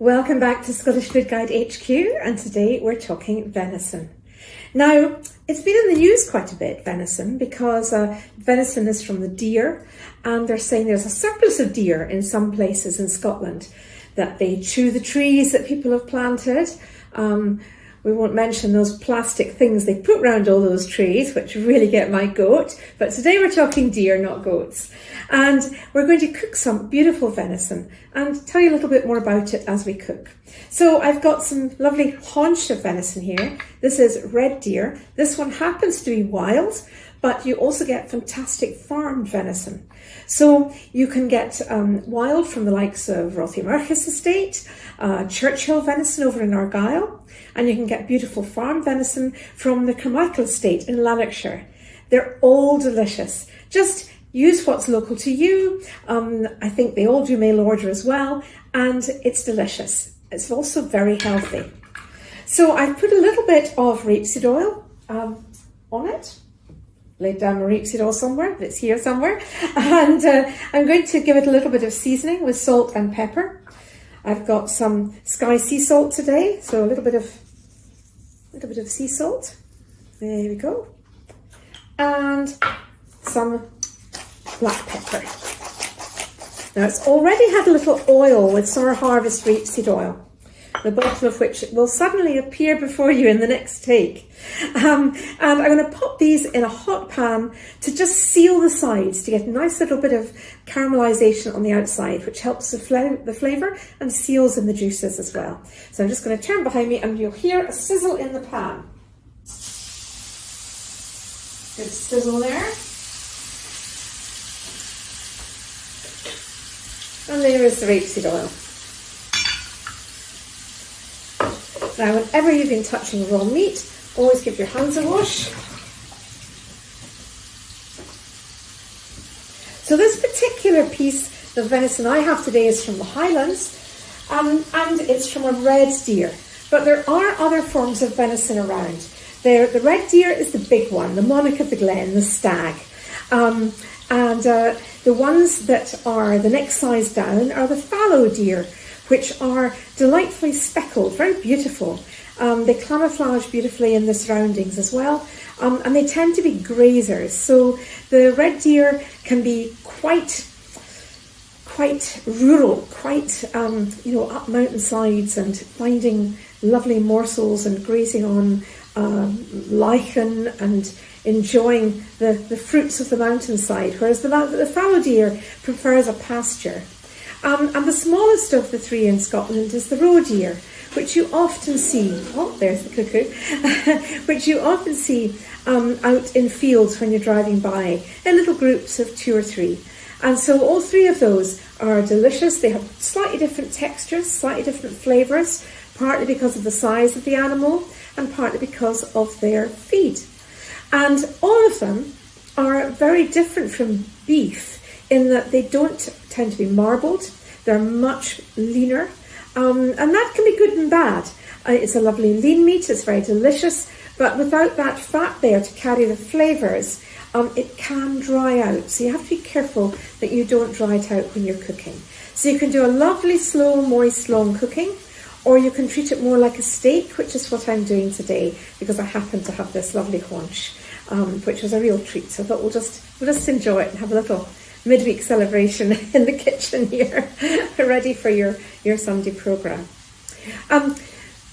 Welcome back to Scottish Food Guide HQ, and today we're talking venison. Now, it's been in the news quite a bit, venison, because venison is from the deer, and they're saying there's a surplus of deer in some places in Scotland, that they chew the trees that people have planted. We won't mention those plastic things they put around all those trees, which really get my goat. But today we're talking deer, not goats. And we're going to cook some beautiful venison and tell you a little bit more about it as we cook. So I've got some lovely haunch of venison here. This is red deer. This one happens to be wild, but you also get fantastic farmed venison. So you can get wild from the likes of Rothiemurchus estate, Churchill venison over in Argyll, and you can get beautiful farm venison from the Carmichael estate in Lanarkshire. They're all delicious. Just use what's local to you. I think they all do mail order as well, and it's delicious. It's also very healthy. So I've put a little bit of rapeseed oil on it. Laid down my rapeseed oil somewhere, it's here somewhere. And I'm going to give it a little bit of seasoning with salt and pepper. I've got some Sky sea salt today, so a little bit of sea salt. There we go. And some black pepper. Now it's already had a little oil with Summer Harvest rapeseed oil, the bottle of which will suddenly appear before you in the next take. And I'm going to pop these in a hot pan to just seal the sides to get a nice little bit of caramelization on the outside, which helps the flavour and seals in the juices as well. So I'm just going to turn behind me and you'll hear a sizzle in the pan. Good sizzle there. And there is the rapeseed oil. Now, whenever you've been touching raw meat, always give your hands a wash. So this particular piece of venison I have today is from the Highlands, and it's from a red deer. But there are other forms of venison around. The red deer is the big one, the monarch of the glen, the stag. The ones that are the next size down are the fallow deer, which are delightfully speckled, very beautiful. They camouflage beautifully in the surroundings as well, and they tend to be grazers. So the red deer can be quite rural, quite up mountainsides and finding lovely morsels and grazing on lichen and enjoying the fruits of the mountainside, whereas the fallow deer prefers a pasture. And the smallest of the three in Scotland is the roe deer, which you often see, oh, there's the cuckoo, which you often see out in fields when you're driving by, in little groups of 2 or 3. And so all 3 of those are delicious. They have slightly different textures, slightly different flavours, partly because of the size of the animal and partly because of their feed. And all of them are very different from beef in that they don't tend to be marbled. They're much leaner, and that can be good and bad. It's a lovely lean meat, it's very delicious, but without that fat there to carry the flavours, it can dry out. So you have to be careful that you don't dry it out when you're cooking. So you can do a lovely slow, moist, long cooking, or you can treat it more like a steak, which is what I'm doing today, because I happen to have this lovely haunch, which was a real treat. So I thought we'll just enjoy it and have a little midweek celebration in the kitchen here, ready for your Sunday programme.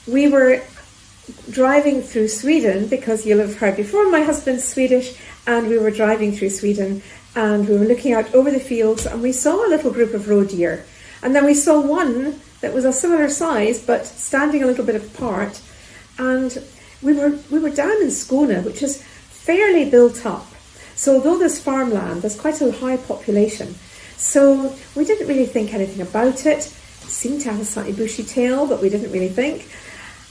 We were driving through Sweden, because you'll have heard before, my husband's Swedish, and we were driving through Sweden and we were looking out over the fields and we saw a little group of roe deer. And then we saw one that was a similar size but standing a little bit apart. And we were down in Skåne, which is fairly built up. So although there's farmland, there's quite a high population. So we didn't really think anything about it. It seemed to have a slightly bushy tail, but we didn't really think.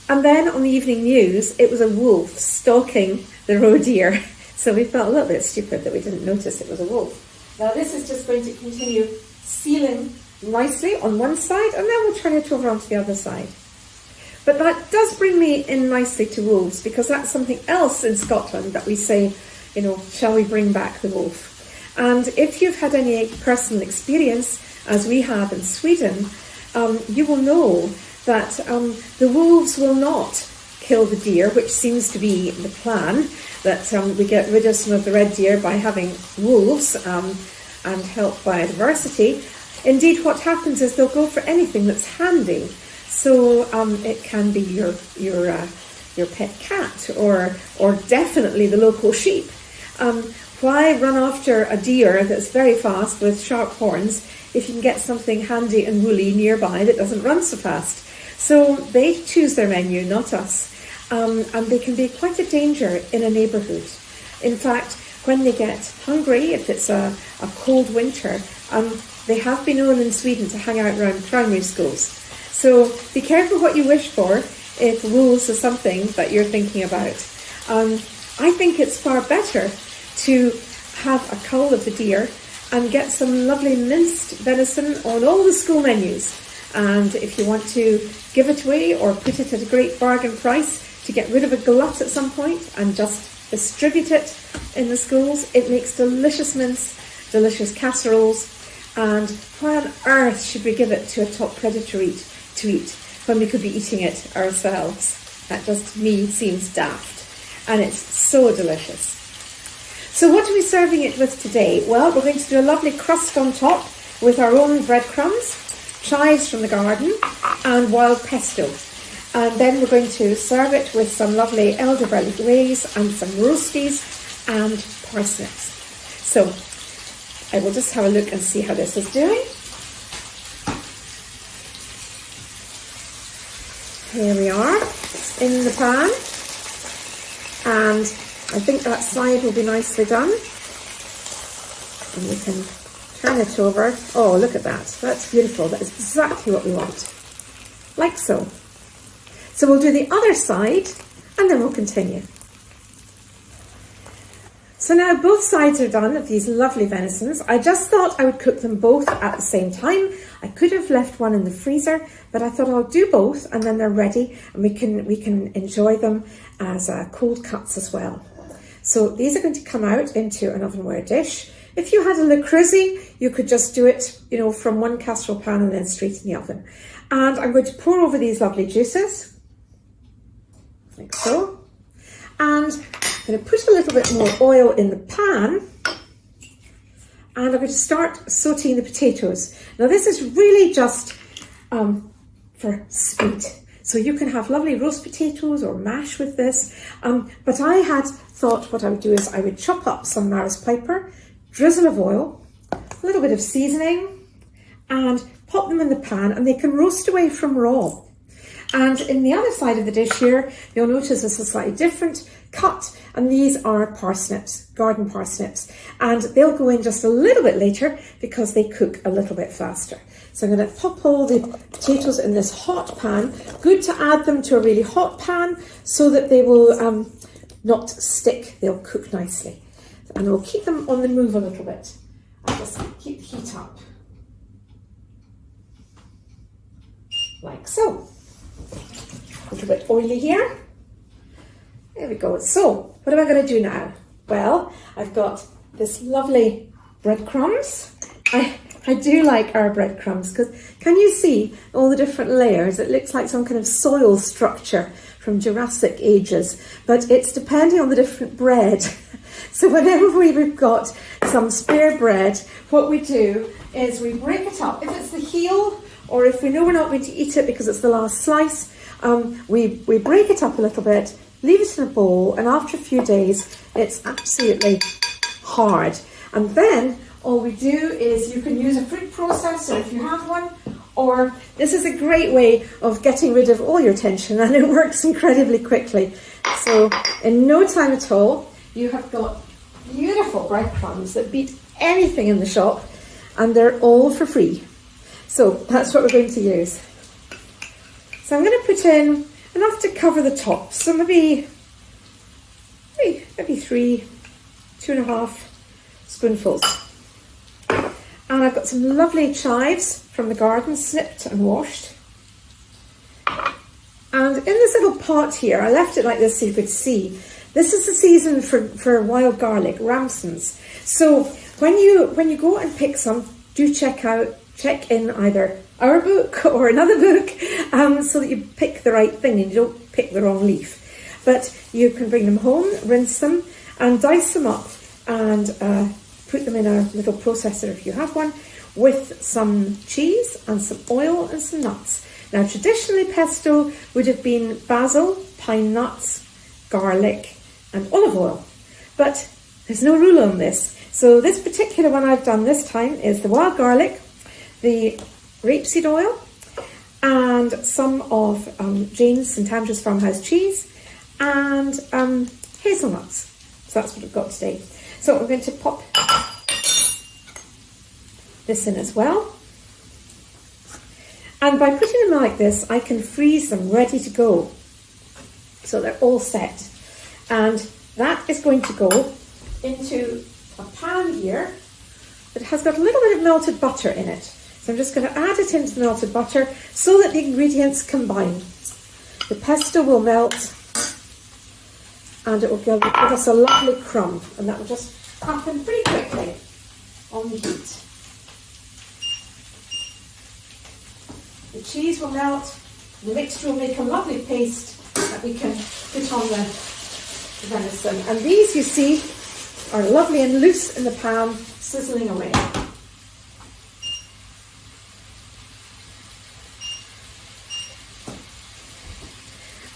And then on the evening news, it was a wolf stalking the roe deer. So we felt a little bit stupid that we didn't notice it was a wolf. Now this is just going to continue sealing nicely on one side, and then we'll turn it over onto the other side. But that does bring me in nicely to wolves, because that's something else in Scotland that we say, shall we bring back the wolf? And if you've had any personal experience, as we have in Sweden, you will know that the wolves will not kill the deer, which seems to be the plan, that we get rid of some of the red deer by having wolves and help biodiversity. Indeed, what happens is they'll go for anything that's handy. So it can be your pet cat, or definitely the local sheep. Why run after a deer that's very fast with sharp horns if you can get something handy and woolly nearby that doesn't run so fast? So they choose their menu, not us. And they can be quite a danger in a neighbourhood. In fact, when they get hungry, if it's a cold winter, they have been known in Sweden to hang out around primary schools. So be careful what you wish for if wolves is something that you're thinking about. I think it's far better to have a cull of the deer and get some lovely minced venison on all the school menus. And if you want to give it away or put it at a great bargain price to get rid of a glut at some point and just distribute it in the schools, it makes delicious mince, delicious casseroles. And why on earth should we give it to a top predator to eat when we could be eating it ourselves? That just, to me, seems daft. And it's so delicious. So what are we serving it with today? Well, we're going to do a lovely crust on top with our own breadcrumbs, chives from the garden, and wild pesto. And then we're going to serve it with some lovely elderberry glaze and some roasties and parsnips. So I will just have a look and see how this is doing. Here we are, it's in the pan, and I think that side will be nicely done. And we can turn it over. Oh, look at that, that's beautiful. That is exactly what we want, like so. So we'll do the other side and then we'll continue. So now both sides are done of these lovely venisons. I just thought I would cook them both at the same time. I could have left one in the freezer, but I thought I'll do both and then they're ready and we can enjoy them as cold cuts as well. So these are going to come out into an ovenware dish. If you had a Le Creuset, you could just do it, from one casserole pan and then straight in the oven. And I'm going to pour over these lovely juices, like so. And I'm going to put a little bit more oil in the pan, and I'm going to start sauteing the potatoes. Now this is really just for speed. So you can have lovely roast potatoes or mash with this, but I had thought what I would do is I would chop up some Maris Piper, drizzle of oil, a little bit of seasoning, and pop them in the pan, and they can roast away from raw. And in the other side of the dish here, you'll notice it's a slightly different cut, and these are parsnips, garden parsnips, and they'll go in just a little bit later because they cook a little bit faster. So I'm going to pop all the potatoes in this hot pan. Good to add them to a really hot pan so that they will not stick, they'll cook nicely. And we'll keep them on the move a little bit and just keep the heat up. Like so. A little bit oily here. There we go. So, what am I going to do now? Well, I've got this lovely breadcrumbs. I do like our breadcrumbs because can you see all the different layers? It looks like some kind of soil structure from Jurassic ages, but it's depending on the different bread. So whenever we've got some spare bread, what we do is we break it up. If it's the heel, or if we know we're not going to eat it because it's the last slice, we break it up a little bit, leave it in a bowl, and after a few days, it's absolutely hard. And then all we do is you can use a fruit processor if you have one, or this is a great way of getting rid of all your tension, and it works incredibly quickly. So in no time at all, you have got beautiful breadcrumbs that beat anything in the shop, and they're all for free. So that's what we're going to use. So I'm going to put in enough to cover the top. So maybe 3, 2.5 spoonfuls. And I've got some lovely chives from the garden, snipped and washed. And in this little pot here, I left it like this so you could see. This is the season for wild garlic, ramsons. So when you go and pick some, do check out check in either our book or another book so that you pick the right thing and you don't pick the wrong leaf. But you can bring them home, rinse them and dice them up and put them in a little processor if you have one, with some cheese and some oil and some nuts. Now traditionally pesto would have been basil, pine nuts, garlic and olive oil, but there's no rule on this. So this particular one I've done this time is the wild garlic, the rapeseed oil and some of Jane's St Andrew's Farmhouse cheese and hazelnuts. So that's what I've got today. So we're going to pop this in as well. And by putting them like this, I can freeze them ready to go. So they're all set. And that is going to go into a pan here that has got a little bit of melted butter in it. So I'm just going to add it into the melted butter so that the ingredients combine. The pesto will melt and it will give us a lovely crumb, and that will just happen pretty quickly on the heat. The cheese will melt, the mixture will make a lovely paste that we can put on the venison. And these, you see, are lovely and loose in the pan, sizzling away.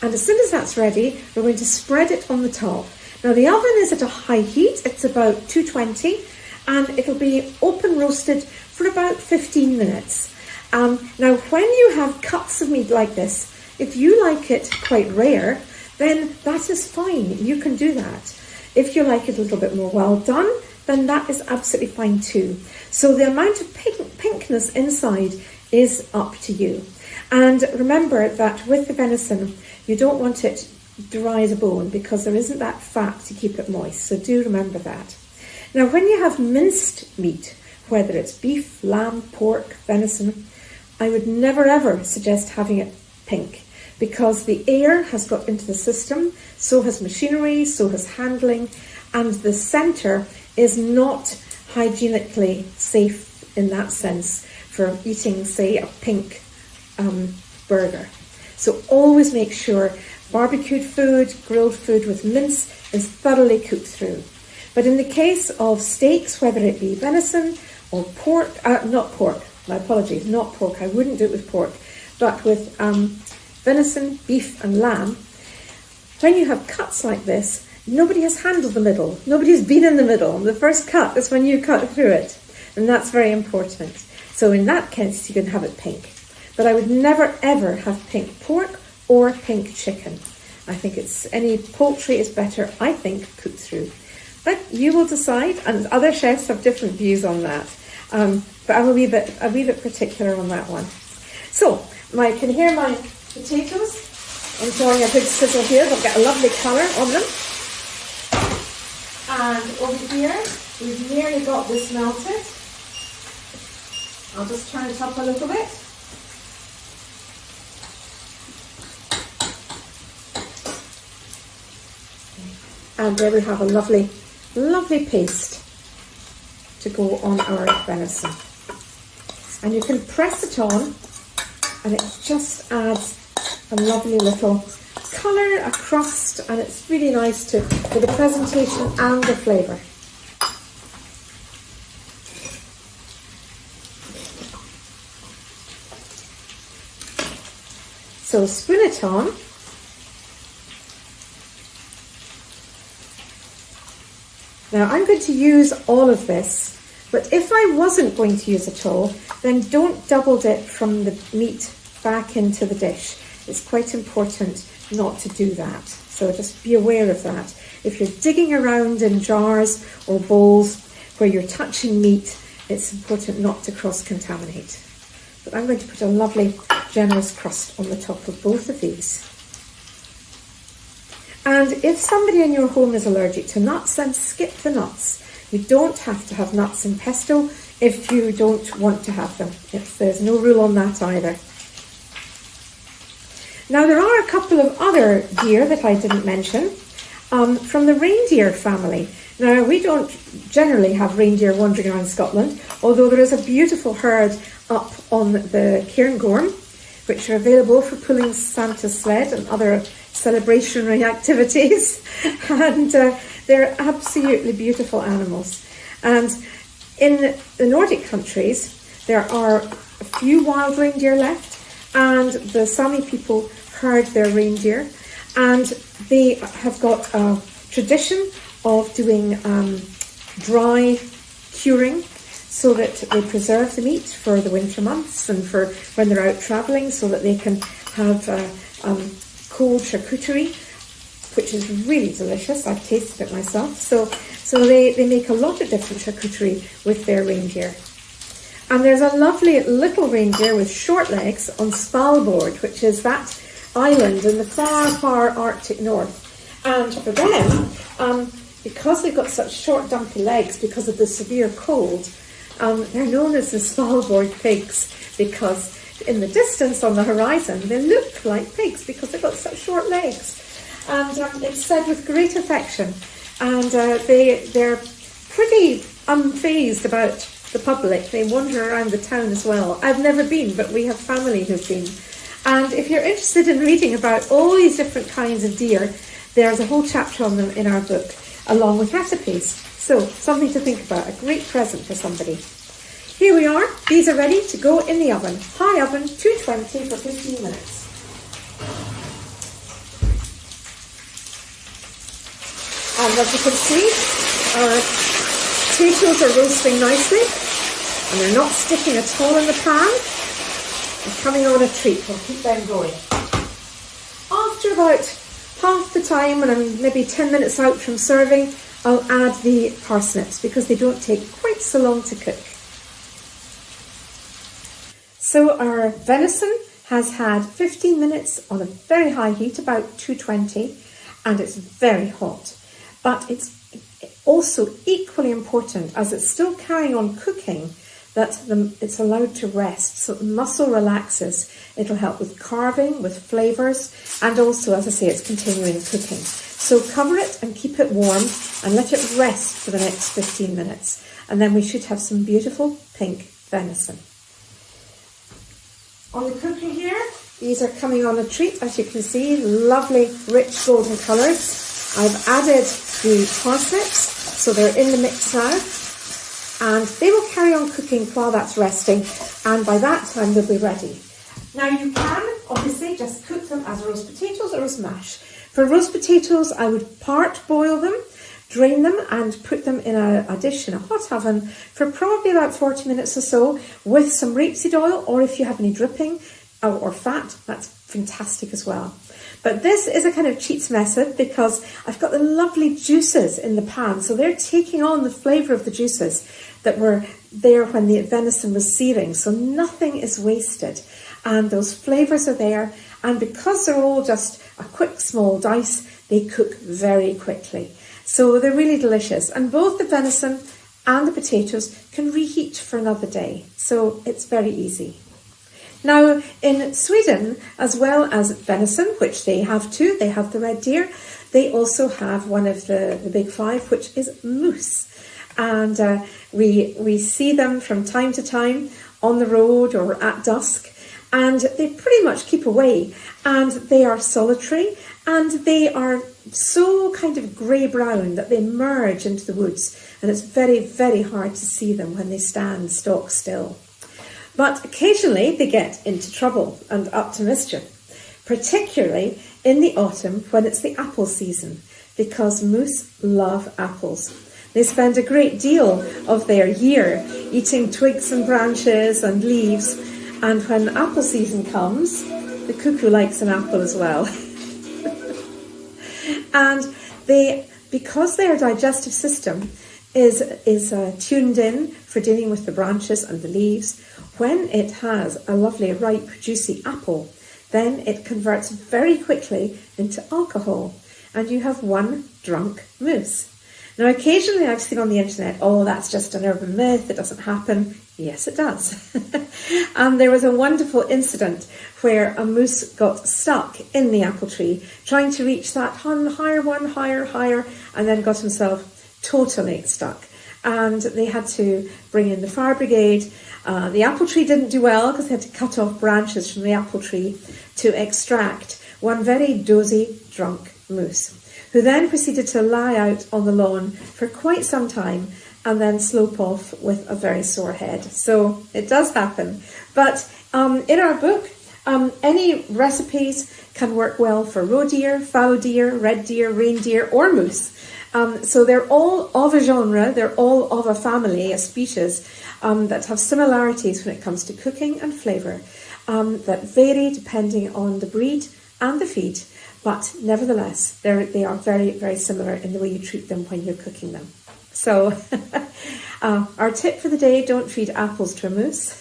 And as soon as that's ready, we're going to spread it on the top. Now the oven is at a high heat, it's about 220, and it'll be open roasted for about 15 minutes. Now when you have cuts of meat like this, if you like it quite rare, then that is fine, you can do that. If you like it a little bit more well done, then that is absolutely fine too. So the amount of pinkness inside is up to you. And remember that with the venison, you don't want it dry as a bone because there isn't that fat to keep it moist. So do remember that. Now when you have minced meat, whether it's beef, lamb, pork, venison, I would never ever suggest having it pink because the air has got into the system, so has machinery, so has handling, and the centre is not hygienically safe in that sense for eating, say, a pink burger. So always make sure barbecued food, grilled food with mince is thoroughly cooked through. But in the case of steaks, whether it be venison or pork, not pork, my apologies, not pork, I wouldn't do it with pork, but with venison, beef and lamb, when you have cuts like this, nobody has handled the middle, nobody's been in the middle. The first cut is when you cut through it, and that's very important. So in that case, you can have it pink. But I would never ever have pink pork or pink chicken. I think any poultry is better, I think, cooked through. But you will decide, and other chefs have different views on that. But I'm a wee bit particular on that one. So, I can hear my potatoes enjoying a good sizzle here. They'll get a lovely colour on them. And over here, we've nearly got this melted. I'll just turn it up a little bit. And there we have a lovely, lovely paste to go on our venison. And you can press it on and it just adds a lovely little colour, a crust, and it's really nice for the presentation and the flavour. So spoon it on. Now I'm going to use all of this, but if I wasn't going to use it all, then don't double dip from the meat back into the dish. It's quite important not to do that. So just be aware of that. If you're digging around in jars or bowls where you're touching meat, it's important not to cross-contaminate. But I'm going to put a lovely, generous crust on the top of both of these. And if somebody in your home is allergic to nuts, then skip the nuts. You don't have to have nuts in pesto if you don't want to have them. There's no rule on that either. Now there are a couple of other deer that I didn't mention from the reindeer family. Now we don't generally have reindeer wandering around Scotland, although there is a beautiful herd up on the Cairngorm, which are available for pulling Santa's sled and other celebrationary activities. And they're absolutely beautiful animals. And in the Nordic countries, there are a few wild reindeer left, and the Sami people herd their reindeer, and they have got a tradition of doing dry curing, so that they preserve the meat for the winter months and for when they're out travelling, so that they can have cold charcuterie, which is really delicious. I've tasted it myself. So they make a lot of different charcuterie with their reindeer. And there's a lovely little reindeer with short legs on Svalbard, which is that island in the far, far Arctic north. And for them, because they've got such short, dumpy legs because of the severe cold, they're known as the Svalbard pigs, because in the distance on the horizon they look like pigs because they've got such short legs. And it's said with great affection, and they're pretty unfazed about the public. They wander around the town as well. I've never been, but we have family who've been. And if you're interested in reading about all these different kinds of deer, there's a whole chapter on them in our book, along with recipes. So, something to think about, a great present for somebody. Here we are, these are ready to go in the oven. High oven, 220 for 15 minutes. And as you can see, our potatoes are roasting nicely, and they're not sticking at all in the pan. They're coming on a treat, we'll keep them going. After about half the time, when I'm maybe 10 minutes out from serving, I'll add the parsnips because they don't take quite so long to cook. So our venison has had 15 minutes on a very high heat, about 220, and it's very hot. But it's also equally important, as it's still carrying on cooking, that it's allowed to rest, so the muscle relaxes. It'll help with carving, with flavours, and also, as I say, it's continuing cooking. So cover it and keep it warm and let it rest for the next 15 minutes. And then we should have some beautiful pink venison. On the cooker here, these are coming on a treat, as you can see, lovely rich golden colours. I've added the parsnips, so they're in the mix now. And they will carry on cooking while that's resting, and by that time they'll be ready. Now you can obviously just cook them as roast potatoes or as mash. For roast potatoes, I would part boil them, drain them and put them in a dish in a hot oven for probably about 40 minutes or so with some rapeseed oil, or if you have any dripping or fat, that's fantastic as well. But this is a kind of cheats method because I've got the lovely juices in the pan, so they're taking on the flavour of the juices that were there when the venison was searing, so nothing is wasted and those flavours are there, and because they're all just a quick small dice, they cook very quickly. So they're really delicious, and both the venison and the potatoes can reheat for another day, so it's very easy. Now, in Sweden, as well as venison, which they have too, they have the red deer, they also have one of the big five, which is moose. And we see them from time to time on the road or at dusk, and they pretty much keep away, and they are solitary, and they are so kind of grey-brown that they merge into the woods, and it's very, very hard to see them when they stand stock still. But occasionally they get into trouble and up to mischief, particularly in the autumn when it's the apple season, because moose love apples. They spend a great deal of their year eating twigs and branches and leaves, and when apple season comes, the cuckoo likes an apple as well. And because their digestive system is tuned in for dealing with the branches and the leaves, when it has a lovely ripe juicy apple, then it converts very quickly into alcohol, and you have one drunk moose. Now occasionally I've seen on the internet, oh, that's just an urban myth, it doesn't happen. Yes, it does. And there was a wonderful incident where a moose got stuck in the apple tree trying to reach that higher one, higher, and then got himself totally stuck. and they had to bring in the fire brigade. The apple tree didn't do well because they had to cut off branches from the apple tree to extract one very dozy, drunk moose, who then proceeded to lie out on the lawn for quite some time and then slope off with a very sore head. So it does happen. But in our book, any recipes can work well for roe deer, fallow deer, red deer, reindeer, or moose. So they're all of a genre, they're all of a family, a species, that have similarities when it comes to cooking and flavour, that vary depending on the breed and the feed, but nevertheless, they are very, very similar in the way you treat them when you're cooking them. So our tip for the day: don't feed apples to a moose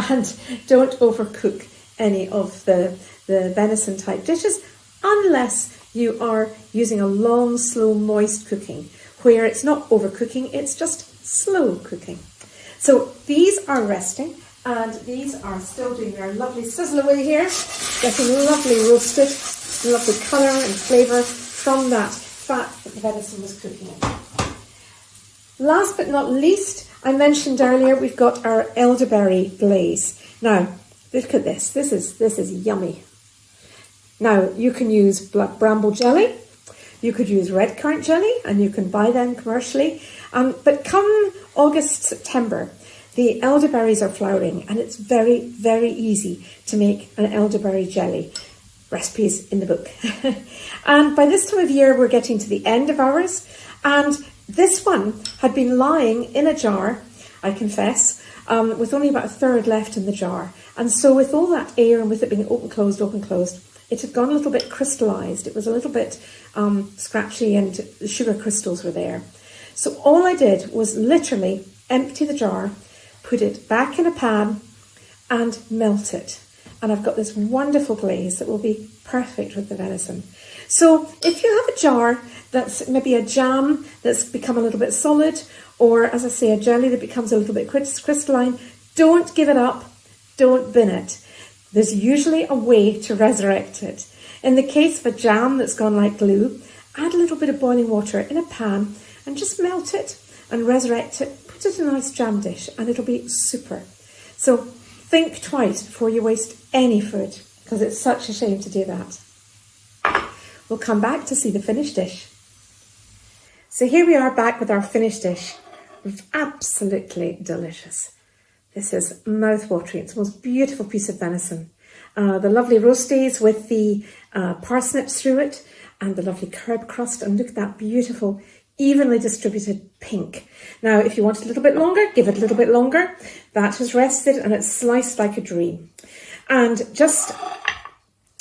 and don't overcook any of the venison type dishes unless you are using a long, slow, moist cooking where it's not overcooking, it's just slow cooking. So these are resting and these are still doing their lovely sizzle away here, getting lovely roasted, lovely colour and flavour from that fat that the venison was cooking in. Last but not least, I mentioned earlier we've got our elderberry glaze. Now, look at this. This is yummy. Now, you can use black bramble jelly, you could use red currant jelly, and you can buy them commercially. But come August, September, the elderberries are flowering, and it's very, very easy to make an elderberry jelly. Recipes in the book. And by this time of year, we're getting to the end of ours, and this one had been lying in a jar, I confess, with only about a third left in the jar. And so with all that air and with it being open, closed, it had gone a little bit crystallised. It was a little bit scratchy and the sugar crystals were there. So all I did was literally empty the jar, put it back in a pan and melt it. And I've got this wonderful glaze that will be perfect with the venison. So if you have a jar that's maybe a jam that's become a little bit solid, or as I say, a jelly that becomes a little bit crystalline, don't give it up, don't bin it. There's usually a way to resurrect it. In the case of a jam that's gone like glue, add a little bit of boiling water in a pan and just melt it and resurrect it. Put it in a nice jam dish and it'll be super. So think twice before you waste any food, because it's such a shame to do that. We'll come back to see the finished dish. So here we are back with our finished dish. Absolutely delicious. This is mouth-watering. It's the most beautiful piece of venison. The lovely roasties with the parsnips through it and the lovely curd crust. And look at that beautiful, evenly distributed pink. Now, if you want it a little bit longer, give it a little bit longer. That has rested and it's sliced like a dream. And just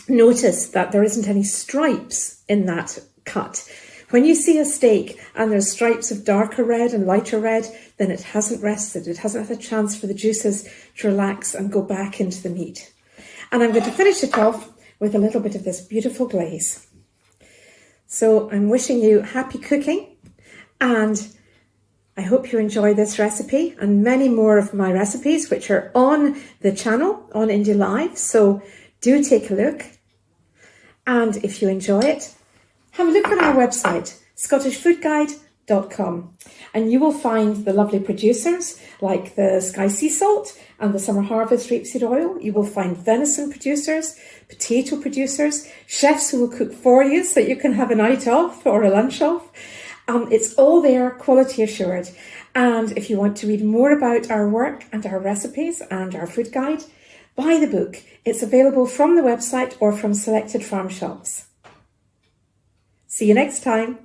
notice that there isn't any stripes in that cut. When you see a steak and there's stripes of darker red and lighter red, then it hasn't rested. It hasn't had a chance for the juices to relax and go back into the meat. And I'm going to finish it off with a little bit of this beautiful glaze. So I'm wishing you happy cooking, and I hope you enjoy this recipe and many more of my recipes, which are on the channel, on Indie Live. So do take a look. And if you enjoy it, have a look on our website, scottishfoodguide.com, and you will find the lovely producers like the Sky Sea Salt and the Summer Harvest Rapeseed Oil. You will find venison producers, potato producers, chefs who will cook for you so that you can have a night off or a lunch off. It's all there, quality assured. And if you want to read more about our work and our recipes and our food guide, buy the book. It's available from the website or from selected farm shops. See you next time.